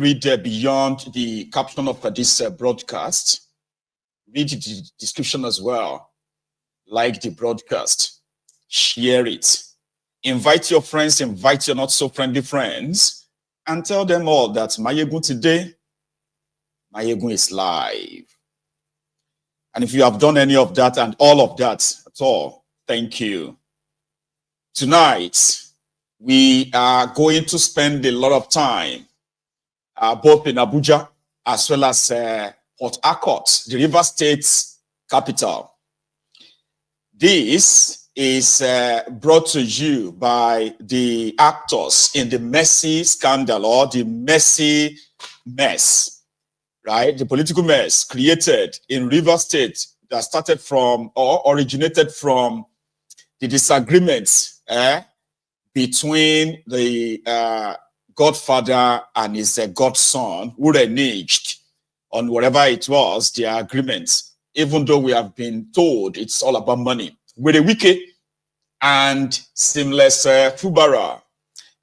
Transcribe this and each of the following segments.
read beyond the caption of this broadcast, read the description as well. Like the broadcast, share it. Invite your friends, invite your not so friendly friends, and tell them all that Mayegun today, Mayegun is live. And if you have done any of that and all of that at all, thank you. Tonight, we are going to spend a lot of time both in Abuja as well as Port Harcourt, the River State's capital. This is brought to you by the actors in the messy scandal or the messy mess, right? The political mess created in River State that started from or originated from the disagreements between the godfather and his godson, who reneged on whatever it was, their agreements, even though we have been told it's all about money. With Nwaeke and seamless Fubara,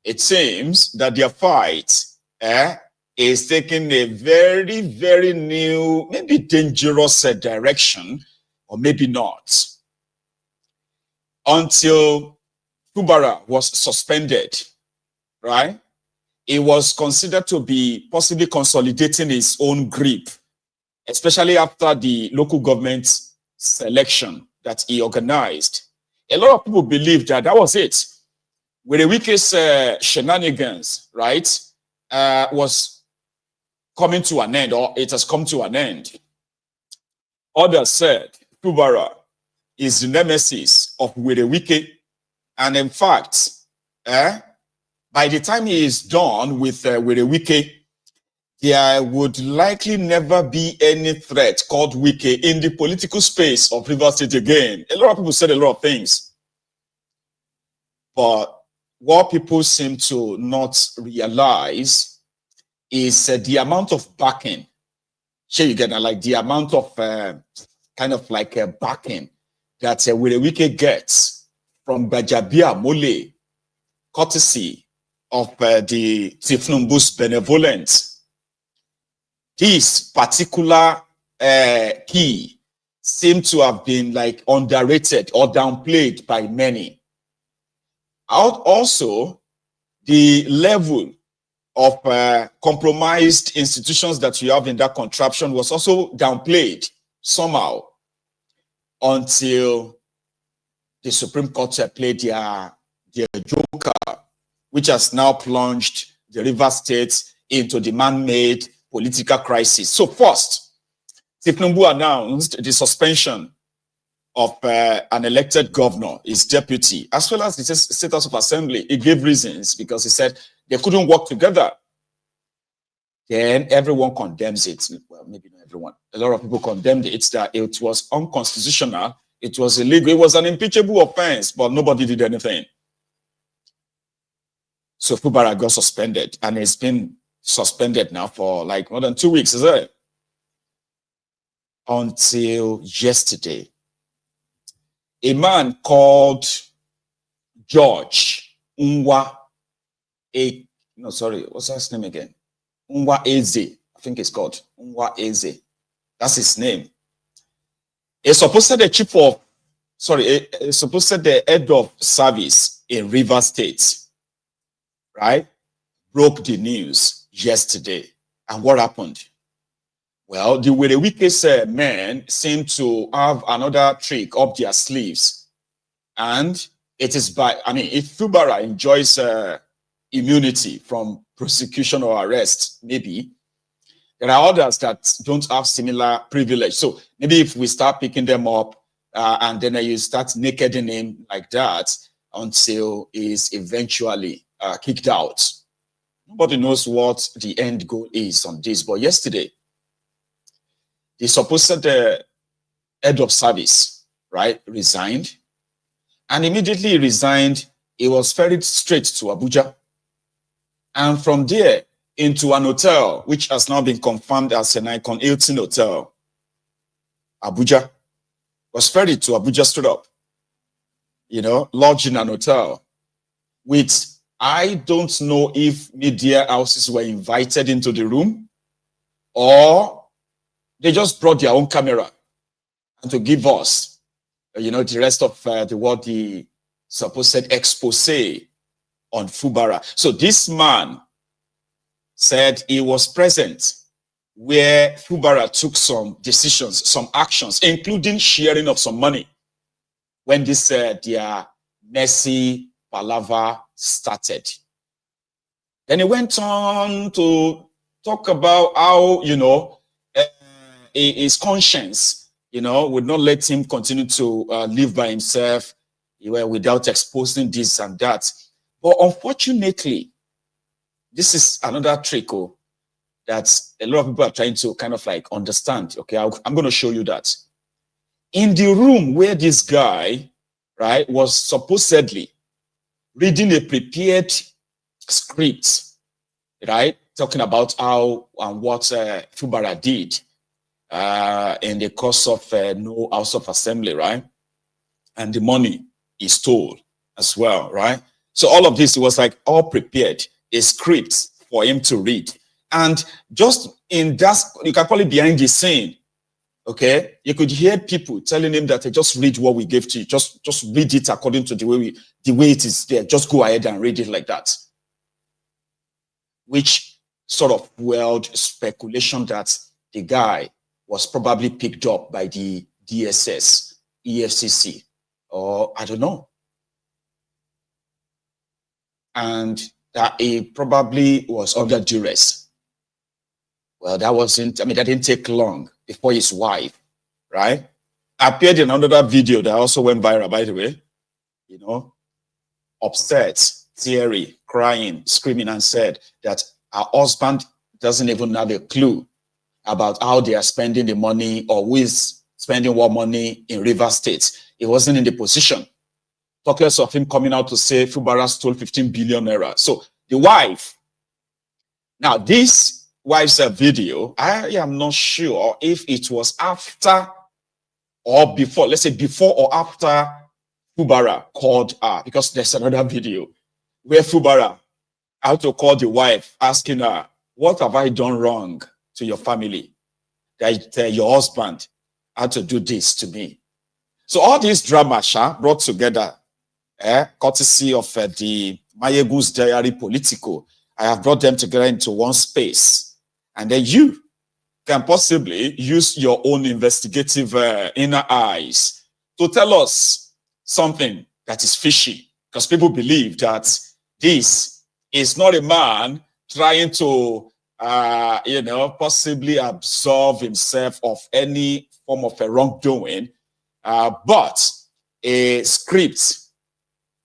it seems that their fight is taking a very, very new, maybe dangerous direction, or maybe not. Until Fubara was suspended, right? It was considered to be possibly consolidating his own grip, especially after the local government selection that he organized. A lot of people believe that that was it. With Nwaeke's shenanigans, right, was coming to an end, or it has come to an end. Others said Fubara is the nemesis of Nwaeke, and in fact, by the time he is done with Nwaeke, there would likely never be any threat called Nwaeke in the political space of River State again. A lot of people said a lot of things. But what people seem to not realize is the amount of backing. Sure, you get like the amount of kind of like backing that Nwaeke gets from Bajabia Mole, courtesy of the Tifnumbu's benevolence. This particular key seemed to have been like underrated or downplayed by many. Also, the level of compromised institutions that you have in that contraption was also downplayed somehow until the Supreme Court played their joker, which has now plunged the River State into the man-made political crisis. So first, Tifnumbu announced the suspension of an elected governor, his deputy, as well as the State House of Assembly. He gave reasons because he said they couldn't work together. Then everyone condemns it. Well, maybe not everyone. A lot of people condemned it, that it was unconstitutional, it was illegal, it was an impeachable offense, but nobody did anything. So Fubara got suspended, and it's been suspended now for like more than 2 weeks, is it? Until yesterday. A man called George what's his name again? Nwaeke, I think it's called Nwaeke. That's his name. It's supposed to the head of service in River State, right? Broke the news yesterday. And what happened? Well, the Nwaeke's men seem to have another trick up their sleeves. And it is if Fubara enjoys immunity from prosecution or arrest, maybe, there are others that don't have similar privilege. So maybe if we start picking them up and then you start nakeding him like that until he's eventually kicked out. Nobody knows what the end goal is on this. But yesterday, the supposed head of service, right, resigned. And immediately he resigned, he was ferried straight to Abuja. And from there into an hotel, which has now been confirmed as an Icon Hilton Hotel, Abuja. Was ferried to Abuja straight up, lodged in an hotel with I don't know if media houses were invited into the room or they just brought their own camera and to give us, the rest of the supposed expose on Fubara. So this man said he was present where Fubara took some decisions, some actions, including sharing of some money when this their messy palaver started. Then he went on to talk about how, his conscience, would not let him continue to live by himself without exposing this and that. But unfortunately, this is another trick that a lot of people are trying to kind of like understand. Okay, I'm going to show you that. In the room where this guy, right, was supposedly reading a prepared script, right, talking about how and what Fubara did in the course of no House of Assembly, right? And the money he stole as well, right? So all of this was like all prepared, a script for him to read. And just in that, you can call it behind the scene, okay? You could hear people telling him that just read what we gave to you. Just read it according to the way it is there. Just go ahead and read it like that. Which sort of fueled speculation that the guy was probably picked up by the DSS, EFCC, or I don't know. And that he probably was under duress. Well, that didn't take long before his wife, right, appeared in another video that also went viral, by the way, upset, teary, crying, screaming, and said that her husband doesn't even have a clue about how they are spending the money or who is spending what money in Rivers State. He wasn't in the position. Talk less of him coming out to say Fubara stole 15 billion naira. So the wife, now this wife's video, I am not sure if it was after or before, let's say before or after Fubara called her, because there's another video where Fubara had to call the wife asking her, what have I done wrong to your family that your husband had to do this to me? So all this drama brought together, courtesy of the Mayegu's Diary Politico. I have brought them together into one space. And then you can possibly use your own investigative inner eyes to tell us something that is fishy. Because people believe that this is not a man trying to, possibly absolve himself of any form of a wrongdoing, but a script,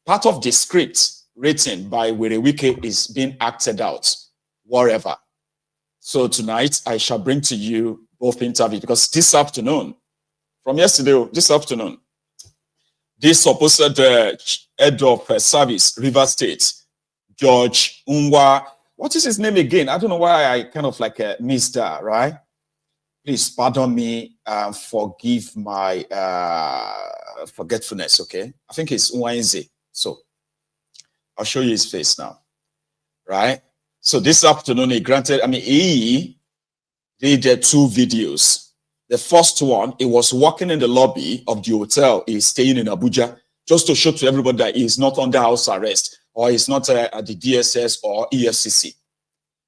part of the script written by Nwaeke is being acted out wherever. So tonight, I shall bring to you both interviews, because this afternoon, from yesterday, this afternoon, this supposed head of service, Rivers State, George Unwa, what is his name again? I don't know why I kind of like missed that, right? Please pardon me, forgive my forgetfulness, okay? I think it's Nwaeke. So I'll show you his face now, right? So this afternoon, he did two videos. The first one, he was walking in the lobby of the hotel he's staying in Abuja, just to show to everybody that he's not under house arrest, or he's not at the DSS or EFCC,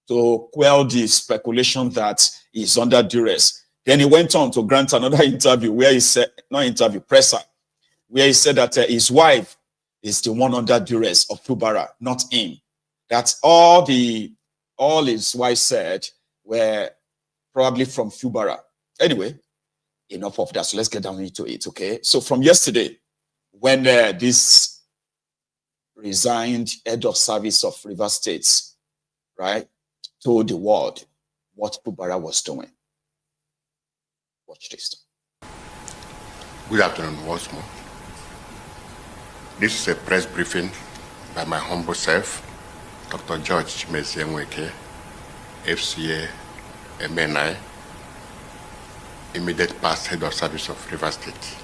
to quell the speculation that he's under duress. Then he went on to grant another interview where he said, presser, where he said that his wife is the one under duress of Fubara, not him. That's all his wife said were probably from Fubara. Anyway, enough of that. So let's get down into it, okay? So from yesterday, when this resigned head of service of Rivers State, right, told the world what Fubara was doing. Watch this. Good afternoon once more. This is a press briefing by my humble self, Dr. George Nwaeke, FCA, MNI, immediate past head of service of Rivers State.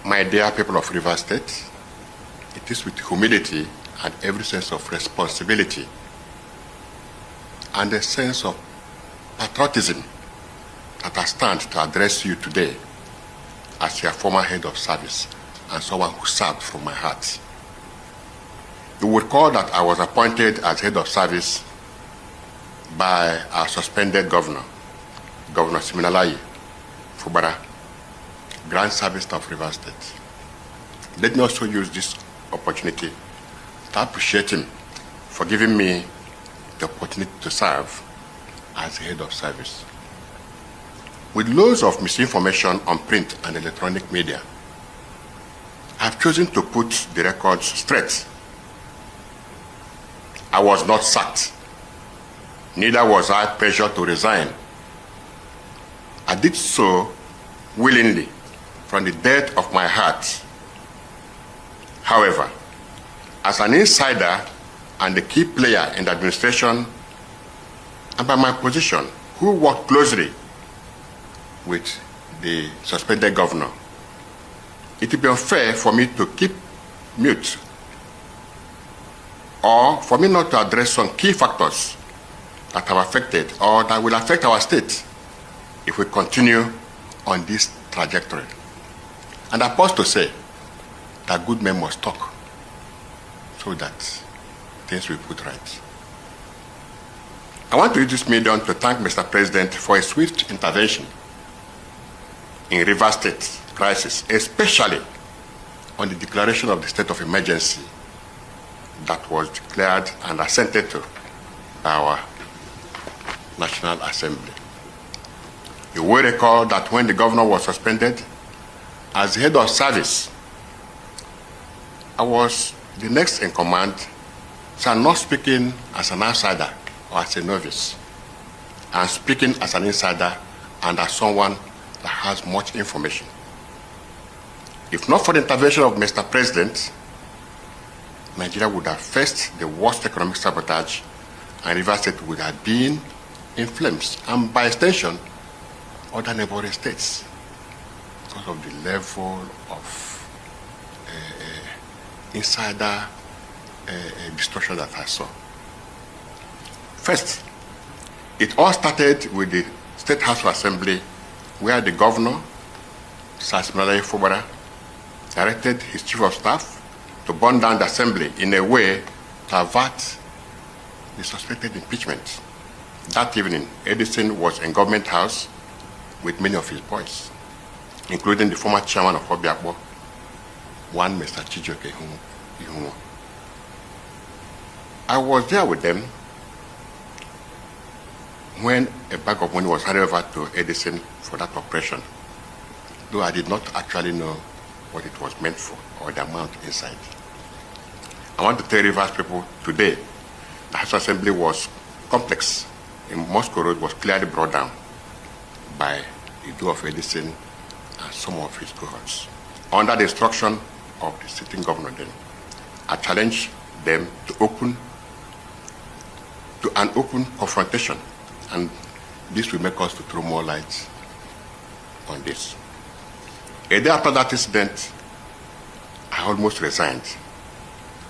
My dear people of Rivers State, it is with humility and every sense of responsibility and a sense of patriotism that I stand to address you today as your former head of service and someone who served from my heart. You would recall that I was appointed as head of service by our suspended governor, Governor Siminalayi Fubara, Grand Service of Rivers State. Let me also use this opportunity to appreciate him for giving me the opportunity to serve as head of service. With loads of misinformation on print and electronic media, I've chosen to put the records straight. I was not sacked. Neither was I pressured to resign. I did so willingly from the depth of my heart. However, as an insider and a key player in the administration, and by my position, who worked closely with the suspended governor, it would be unfair for me to keep mute or for me not to address some key factors that have affected or that will affect our state if we continue on this trajectory. And I pause to say that good men must talk so that things will be put right. I want to use this medium to thank Mr. President for a swift intervention in Rivers State crisis, especially on the declaration of the state of emergency that was declared and assented to by our National Assembly. You will recall that when the governor was suspended, as head of service, I was the next in command, so I'm not speaking as an outsider or as a novice. I'm speaking as an insider and as someone that has much information. If not for the intervention of Mr. President, Nigeria would have faced the worst economic sabotage and Rivers State would have been in flames, and by extension, other neighboring states, because of the level of insider distortion that I saw. First, it all started with the State House of Assembly, where the governor, Sir Siminalayi Fubara, directed his chief of staff to burn down the assembly in a way to avert the suspected impeachment. That evening, Edison was in Government House with many of his boys, including the former chairman of Obiakpo, one Mr. Chijoke Ihunwo. I was there with them when a bag of money was handed over to Edison for that operation, though I did not actually know what it was meant for or the amount inside. I want to tell Rivers people today, the House Assembly was complex. In Moscow Road was clearly brought down by the do of Edison and some of his cohorts. Under the instruction of the sitting governor then, I challenged them to an open confrontation, and this will make us to throw more light on this. A day after that incident, I almost resigned,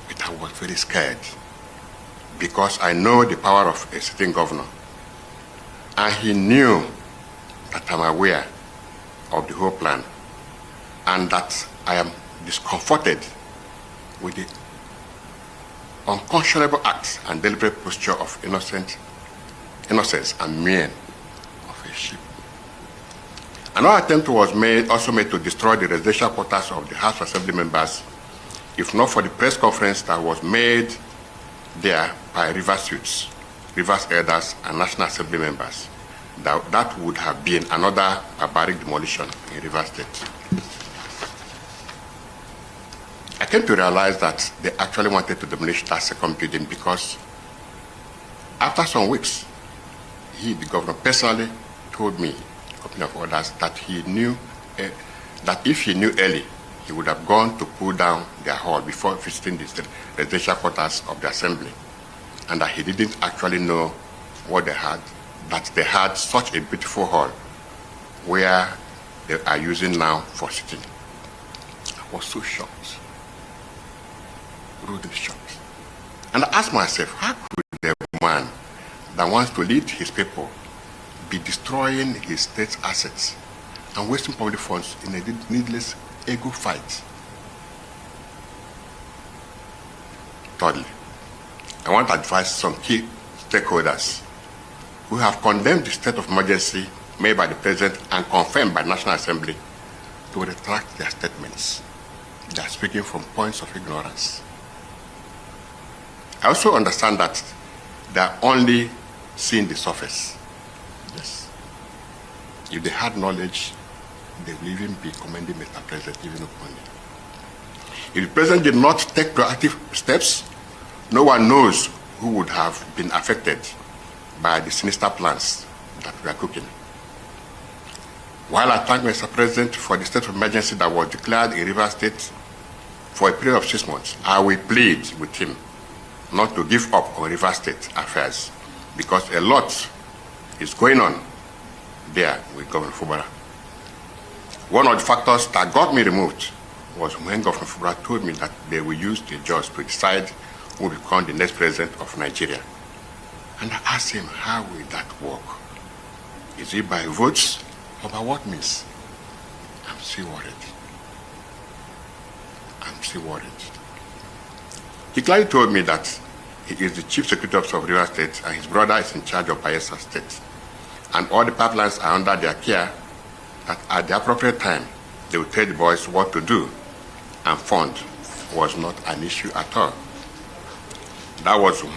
but I was very scared because I know the power of a sitting governor. And he knew that I'm aware of the whole plan and that I am discomforted with the unconscionable acts and deliberate posture of innocence and mien of a sheep. Another attempt was also made to destroy the residential quarters of the House Assembly members, if not for the press conference that was made there by Rivers youths, Rivers elders, and National Assembly members. That would have been another barbaric demolition in Rivers State. I came to realize that they actually wanted to demolish that second building because after some weeks, the governor personally told me, a couple of others, that he knew that if he knew early, he would have gone to pull down their hall before visiting the residential quarters of the assembly, and that he didn't actually know what they had, that they had such a beautiful hall where they are using now for sitting. I was so shocked. rude shops. And I asked myself, how could a man that wants to lead his people be destroying his state's assets and wasting public funds in a needless ego fight? Thirdly, I want to advise some key stakeholders who have condemned the state of emergency made by the President and confirmed by the National Assembly to retract their statements. They are speaking from points of ignorance. I also understand that they are only seeing the surface. Yes. If they had knowledge, they will even be commending Mr. President even openly. If the President did not take proactive steps, no one knows who would have been affected by the sinister plans that we are cooking. While I thank Mr. President for the state of emergency that was declared in Rivers State for a period of 6 months, I will plead with him not to give up on Rivers State affairs because a lot is going on there with Governor Fubara. One of the factors that got me removed was when Governor Fubara told me that they will use the judge to decide who will become the next president of Nigeria. And I asked him, how will that work? Is it by votes or by what means? I'm still worried. I'm still worried. He clearly told me that he is the chief security officer of Rivers State and his brother is in charge of Bayelsa State. And all the pipelines are under their care, that at the appropriate time, they will tell the boys what to do. And fund was not an issue at all. That was... Are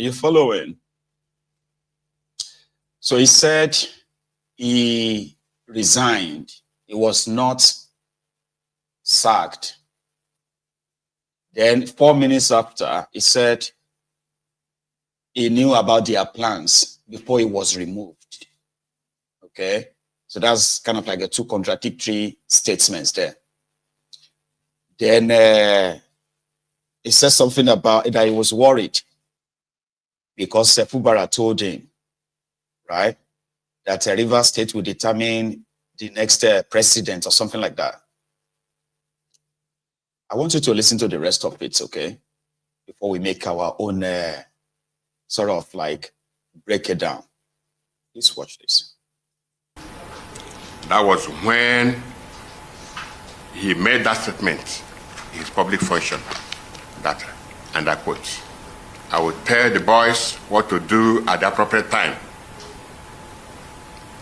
you following? So he said he resigned. He was not sacked. Then 4 minutes after, he said he knew about their plans before he was removed. Okay? So that's kind of like a two contradictory statements there. Then he said something about that he was worried because Fubara told him, right, that Rivers State will determine the next president or something like that. I want you to listen to the rest of it, okay, before we make our own sort of like break it down. Please watch this. That was when he made that statement in his public function that, and I quote, I will tell the boys what to do at the appropriate time.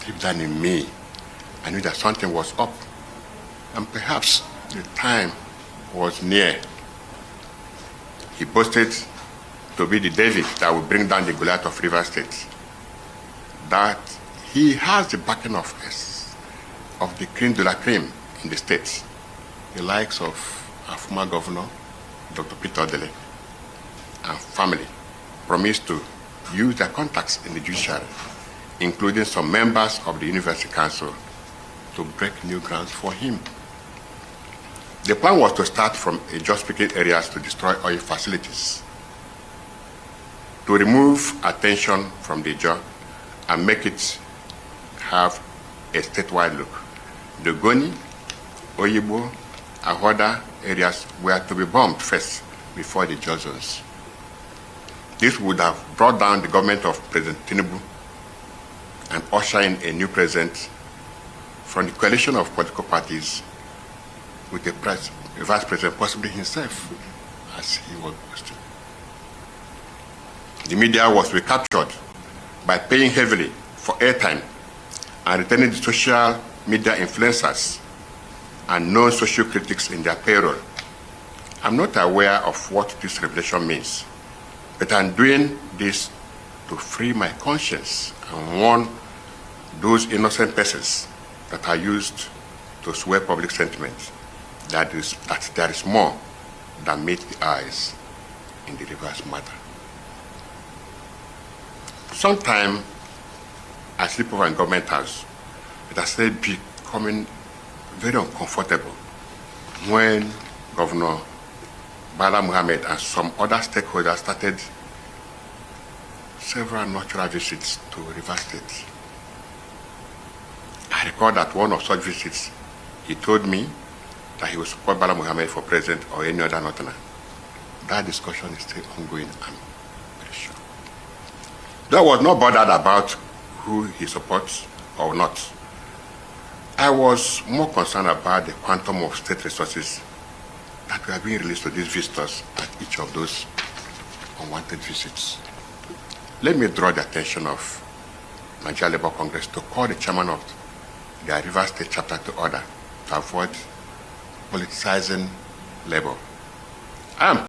Deep down in me, I knew that something was up, and perhaps the time was near. He boasted to be the David that will bring down the Goliath of Rivers State. That he has the backing of the cream de la cream in the state, the likes of our former governor, Dr. Peter Odele, and family promised to use their contacts in the judiciary, including some members of the University Council, to break new grounds for him. The plan was to start from just-speaking areas to destroy oil facilities, to remove attention from the job and make it have a statewide look. The Goni, Oyibo, and other areas were to be bombed first before the Jozons. This would have brought down the government of President Tinubu and usher in a new president from the coalition of political parties with a vice president, possibly himself, as he was boasting. The media was recaptured by paying heavily for airtime and retaining the social media influencers and known social critics in their payroll. I'm not aware of what this revelation means, but I'm doing this to free my conscience and warn those innocent persons that are used to sway public sentiment that there is more than meets the eyes in the Rivers matter. Sometime I sleep over in government house, it has started becoming very uncomfortable when Governor Bala Muhammad and some other stakeholders started several natural visits to Rivers State. I recall that one of such visits, he told me that he will support Bala Mohammed for president or any other northerner. That discussion is still ongoing, I'm very sure. I was not bothered about who he supports or not. I was more concerned about the quantum of state resources that were being released to these visitors at each of those unwanted visits. Let me draw the attention of Nigeria Labour Congress to call the chairman of the Rivers State chapter to order to avoid politicizing labor. I am